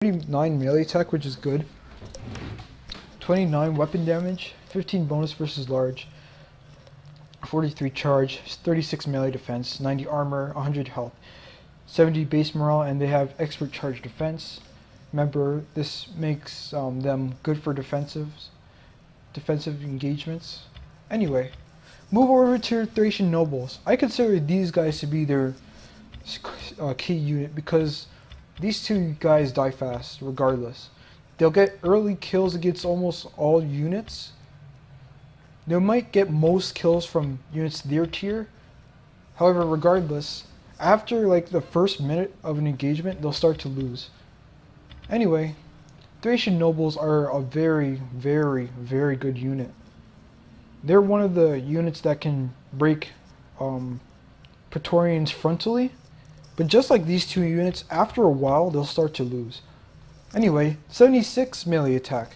39 melee attack, which is good. 29 weapon damage, 15 bonus versus large, 43 charge, 36 melee defense, 90 armor, 100 health, 70 base morale, and they have expert charge defense. Remember, this makes them good for defensive engagements. Anyway, move over to Thracian Nobles. I consider these guys to be their key unit because these two guys die fast regardless. They'll get early kills against almost all units. They might get most kills from units their tier. However, regardless, after like the first minute of an engagement, they'll start to lose. Anyway, Thracian Nobles are a very, very, very good unit. They're one of the units that can break Praetorians frontally, but just like these two units, after a while they'll start to lose. Anyway, 76 melee attack.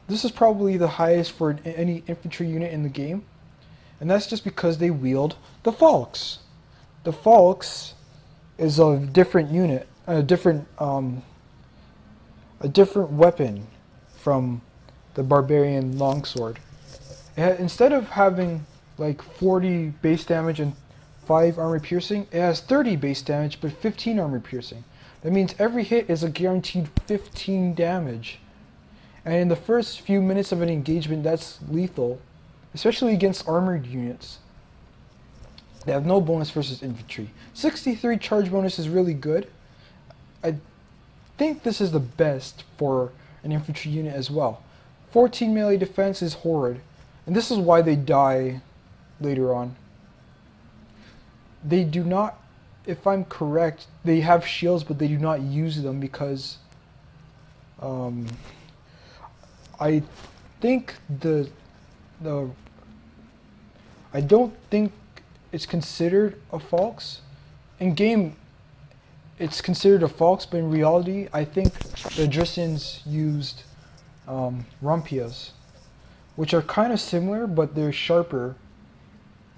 This is probably the highest for any infantry unit in the game, and that's just because they wield the Falx. The Falx is a different unit, a different weapon from the barbarian longsword. Instead of having like 40 base damage and 5 armor piercing, it has 30 base damage but 15 armor piercing. That means every hit is a guaranteed 15 damage. And in the first few minutes of an engagement, that's lethal, especially against armored units. They have no bonus versus infantry. 63 charge bonus is really good. I think this is the best for an infantry unit as well. 14 melee defense is horrid, and this is why they die later on. They do not, if I'm correct, they have shields, but they do not use them because I think I don't think it's considered a Falx. In game, it's considered a Falx, but in reality, I think the Drissans used Rumpias, which are kind of similar, but they're sharper.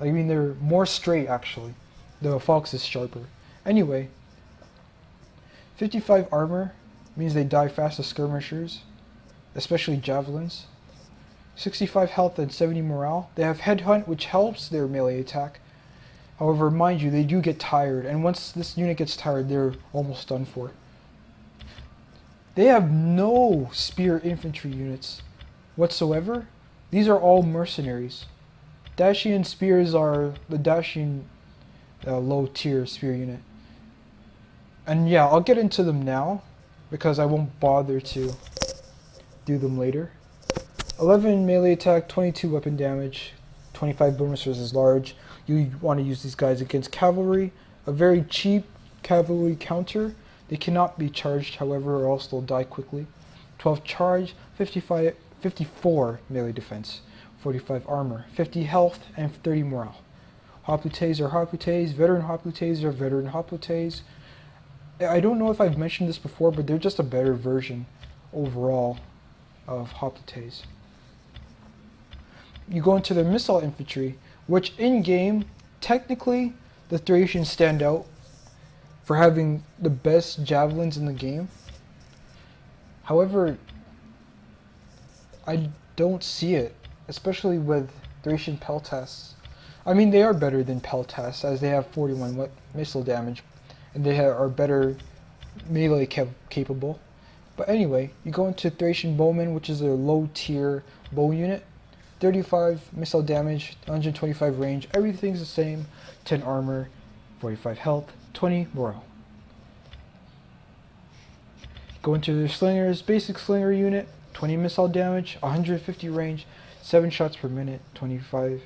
I mean, they're more straight, actually. The Falx is sharper. Anyway, 55 armor means they die fast as skirmishers, especially javelins. 65 health and 70 morale. They have headhunt, which helps their melee attack. However, mind you, they do get tired, and once this unit gets tired, they're almost done for. They have no spear infantry units whatsoever. These are all mercenaries. Dacian spears are the Dacian low tier spear unit. And yeah, I'll get into them now because I won't bother to do them later. 11 melee attack, 22 weapon damage, 25 bonus versus large. You want to use these guys against cavalry. A very cheap cavalry counter. They cannot be charged, however, or else they'll die quickly. 12 charge, 54 melee defense, 45 armor, 50 health, and 30 morale. Hoplites are Hoplites, veteran Hoplites are veteran Hoplites. I don't know if I've mentioned this before, but they're just a better version overall of Hoplites. You go into the missile infantry, which in game, technically, the Thracians stand out for having the best javelins in the game. However, I don't see it, especially with Thracian Peltasts. I mean, they are better than Peltasts as they have 41 missile damage, and they are better melee capable. But anyway, you go into Thracian Bowmen, which is a low tier bow unit. 35 missile damage, 125 range, everything's the same. 10 armor, 45 health, 20 morale. Go into the slingers, basic slinger unit, 20 missile damage, 150 range, 7 shots per minute, 25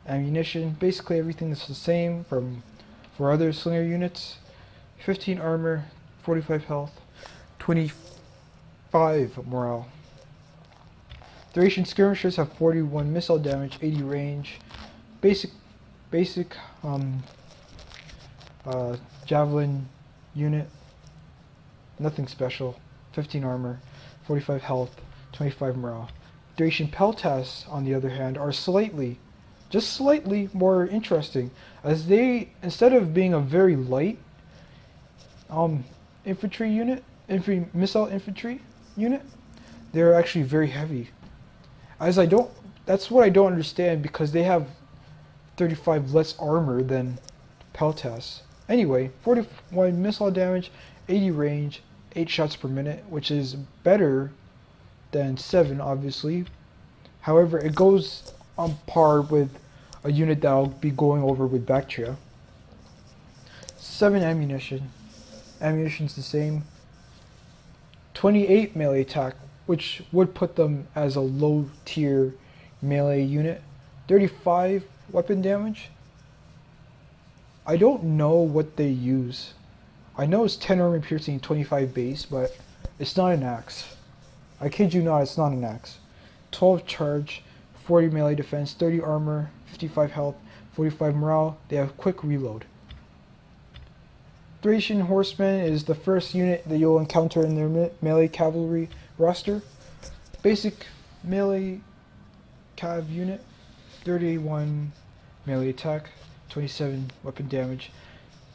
ammunition. Basically everything is the same for other slinger units. 15 armor, 45 health, 25 morale. Thracian skirmishers have 41 missile damage, 80 range. Basic javelin unit, nothing special. 15 armor, 45 health, 25 morale. Thracian Peltasts, on the other hand, are just slightly more interesting, as they, instead of being a very light infantry unit, missile infantry unit, they're actually very heavy. That's what I don't understand, because they have 35 less armor than Peltas. Anyway, 41 missile damage, 80 range, 8 shots per minute, which is better than 7, obviously. However, it goes on par with a unit that I'll be going over with Baktria. 7 ammunition. Ammunition's the same. 28 melee attack, which would put them as a low tier melee unit. 35 weapon damage. I don't know what they use. I know it's 10 armor piercing, 25 base, but it's not an axe. I kid you not, it's not an axe. 12 charge, 40 melee defense, 30 armor, 55 health, 45 morale. They have quick reload. Thracian Horsemen is the first unit that you'll encounter in their melee cavalry roster. Basic melee cav unit, 31 melee attack, 27 weapon damage,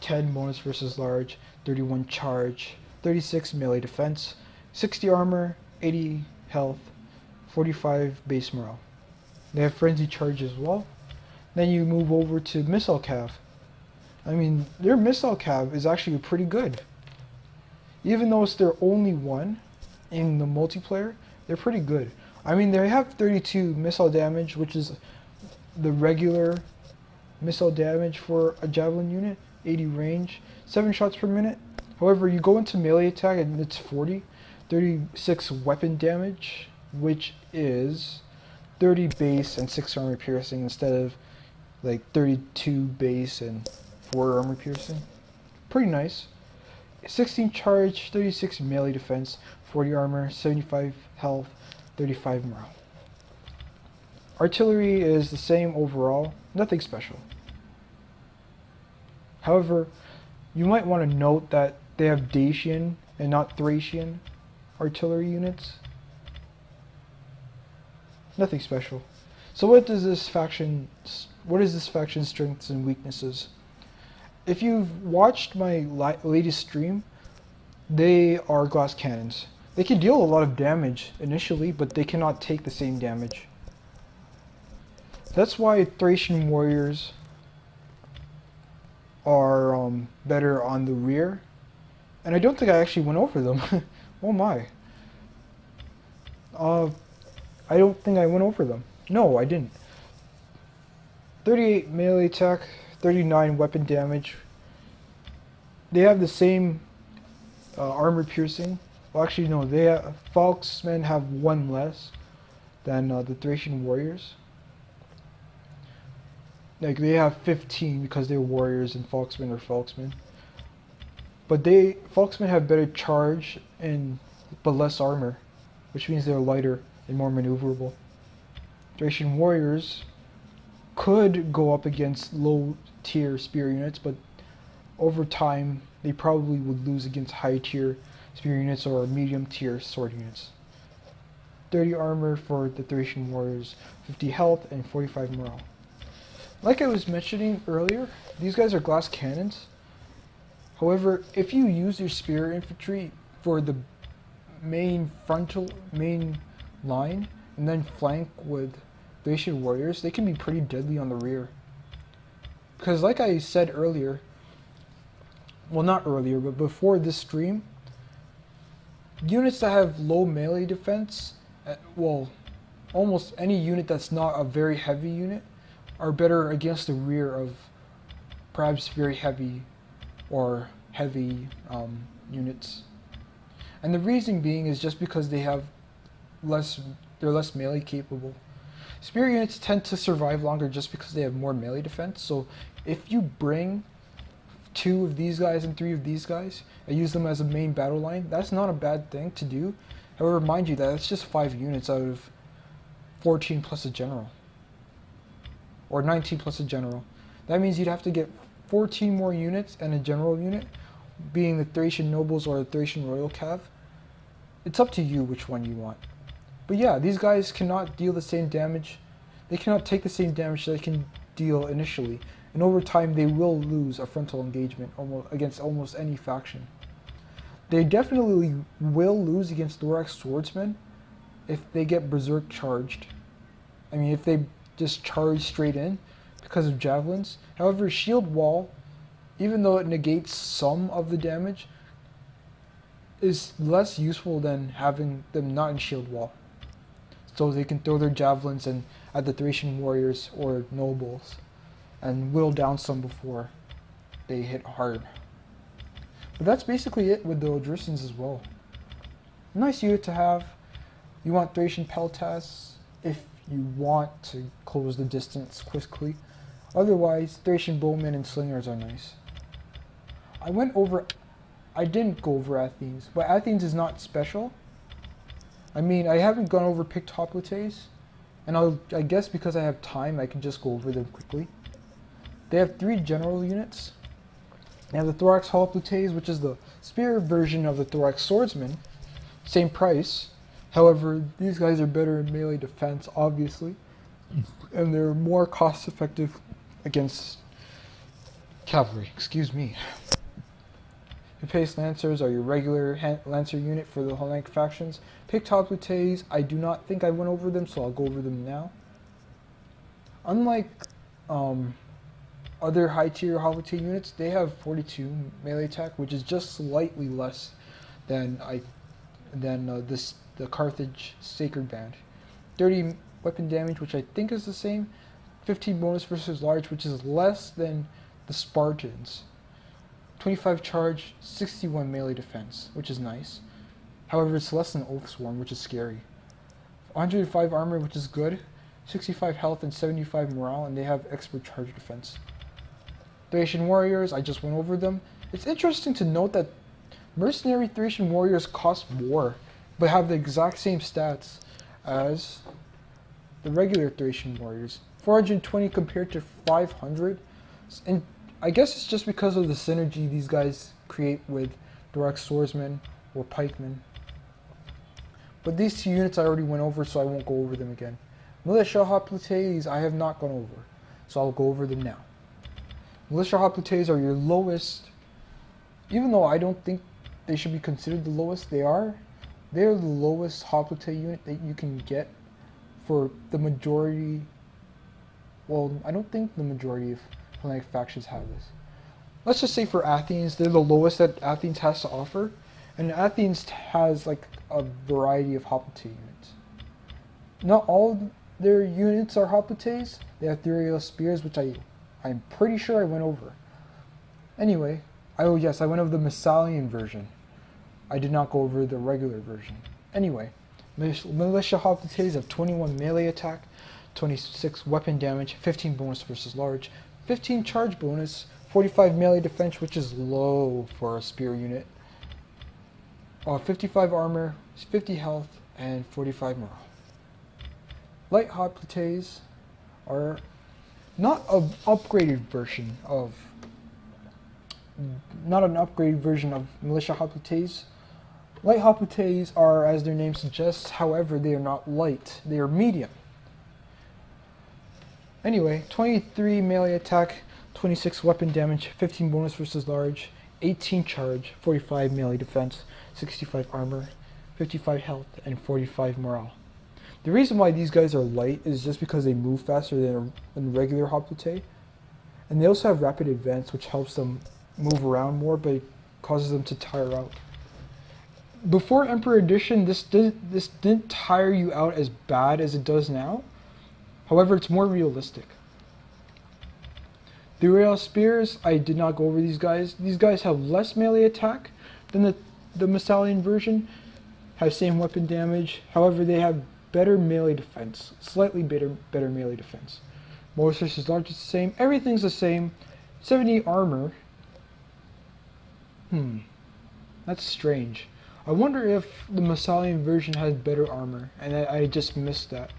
10 bonus versus large, 31 charge, 36 melee defense, 60 armor, 80 health, 45 base morale. They have frenzy charge as well. Then you move over to missile cav. I mean, their missile cav is actually pretty good. Even though it's their only one in the multiplayer, they're pretty good. I mean, they have 32 missile damage, which is the regular missile damage for a javelin unit, 80 range, 7 shots per minute. However, you go into melee attack and it's 40, 36 weapon damage, which is 30 base and 6 armor piercing instead of like 32 base and 4 armor piercing. Pretty nice. 16 charge, 36 melee defense, 40 armor, 75 health, 35 morale. Artillery is the same overall, nothing special. However, you might want to note that they have Dacian and not Thracian artillery units. Nothing special. So what is this faction's strengths and weaknesses? If you've watched my latest stream, they are glass cannons. They can deal a lot of damage initially, but they cannot take the same damage. That's why Thracian warriors are better on the rear. And I don't think I actually went over them. Oh my. I don't think I went over them. No, I didn't. 38 melee attack, 39 weapon damage. They have the same armor piercing. Well, actually, no. Falksmen have 1 less than the Thracian warriors. Like, they have 15 because they're warriors and Falksmen are Falksmen. But Falksmen have better charge but less armor, which means they're lighter and more maneuverable. Thracian warriors could go up against low tier spear units, but over time they probably would lose against high tier spear units or medium tier sword units. 30 armor for the Thracian warriors, 50 health, and 45 morale. Like I was mentioning earlier, these guys are glass cannons. However, if you use your spear infantry for the main line and then flank with Thracian warriors, they can be pretty deadly on the rear. Because like I said earlier, well, not earlier, but before this stream, units that have low melee defense, well, almost any unit that's not a very heavy unit, are better against the rear of perhaps very heavy or heavy units. And the reason being is just because they're less melee capable. Spear units tend to survive longer just because they have more melee defense. So if you bring 2 of these guys and 3 of these guys and use them as a main battle line, that's not a bad thing to do. However, mind you that it's just 5 units out of 14 plus a general. Or 19 plus a general. That means you'd have to get 14 more units and a general unit, being the Thracian nobles or the Thracian royal cav. It's up to you which one you want. But yeah, these guys cannot deal the same damage. They cannot take the same damage they can deal initially. And over time they will lose a frontal engagement against almost any faction. They definitely will lose against Thorax Swordsmen if they get Berserk charged. I mean, if they just charge straight in because of javelins. However, Shield Wall, even though it negates some of the damage, is less useful than having them not in Shield Wall. So they can throw their javelins at the Thracian warriors or nobles and whittle down some before they hit hard. But that's basically it with the Odrissans as well. Nice unit to have. You want Thracian Peltas if you want to close the distance quickly. Otherwise, Thracian Bowmen and Slingers are nice. I didn't go over Athens, but Athens is not special. I mean, I haven't gone over picked hoplites, and I guess because I have time, I can just go over them quickly. They have 3 general units. They have the Thorax Hoplites, which is the spear version of the Thorax Swordsman. Same price. However, these guys are better in melee defense, obviously, and they're more cost effective against cavalry. Excuse me. Pace Lancers are your regular Lancer unit for the Hellenic factions. Picked hoplites, I do not think I went over them, so I'll go over them now. Unlike other high tier hoplite units, they have 42 melee attack, which is just slightly less than the Carthage Sacred Band. 30 weapon damage, which I think is the same. 15 bonus versus large, which is less than the Spartans. 25 charge, 61 melee defense, which is nice. However, it's less than Oathsworn, which is scary. 105 armor, which is good. 65 health and 75 morale, and they have expert charge defense. Thracian warriors, I just went over them. It's interesting to note that mercenary Thracian warriors cost more, but have the exact same stats as the regular Thracian warriors. 420 compared to 500, and I guess it's just because of the synergy these guys create with direct swordsmen or pikemen. But these 2 units I already went over, so I won't go over them again. Militia hoplites I have not gone over, so I'll go over them now. Militia hoplites are your lowest, even though I don't think they should be considered the lowest, they are. They're the lowest hoplite unit that you can get for the majority. Well, I don't think the majority of Hellenic factions have this. Let's just say for Athens, they're the lowest that Athens has to offer, and Athens has like a variety of hoplite units. Not all their units are hoplites. They have Thuriel spears, which I'm pretty sure I went over. Anyway, oh yes, I went over the Messalian version. I did not go over the regular version. Anyway, militia hoplites have 21 melee attack, 26 weapon damage, 15 bonus versus large, 15 charge bonus, 45 melee defense, which is low for a spear unit, 55 armor, 50 health, and 45 morale. Light hoplites are not an upgraded version of militia hoplites. Light hoplites are, as their name suggests, however, they are not light, they are medium. Anyway, 23 melee attack, 26 weapon damage, 15 bonus versus large, 18 charge, 45 melee defense, 65 armor, 55 health, and 45 morale. The reason why these guys are light is just because they move faster than regular hoplite, and they also have rapid advance, which helps them move around more, but it causes them to tire out. Before Emperor Edition, this didn't tire you out as bad as it does now. However, it's more realistic. The Rail Spears, I did not go over these guys. These guys have less melee attack than the Messalian version, have same weapon damage. However, they have better melee defense, slightly better melee defense. Most versus large is the same. Everything's the same. 70 armor. That's strange. I wonder if the Messalian version has better armor, and I just missed that.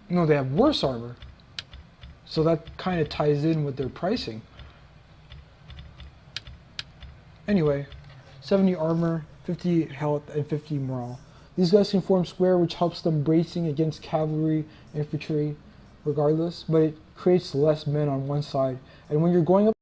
No, they have worse armor. So that kind of ties in with their pricing. Anyway, 70 armor, 50 health, and 50 morale. These guys can form square, which helps them bracing against cavalry, infantry, regardless, but it creates less men on one side, and when you're going up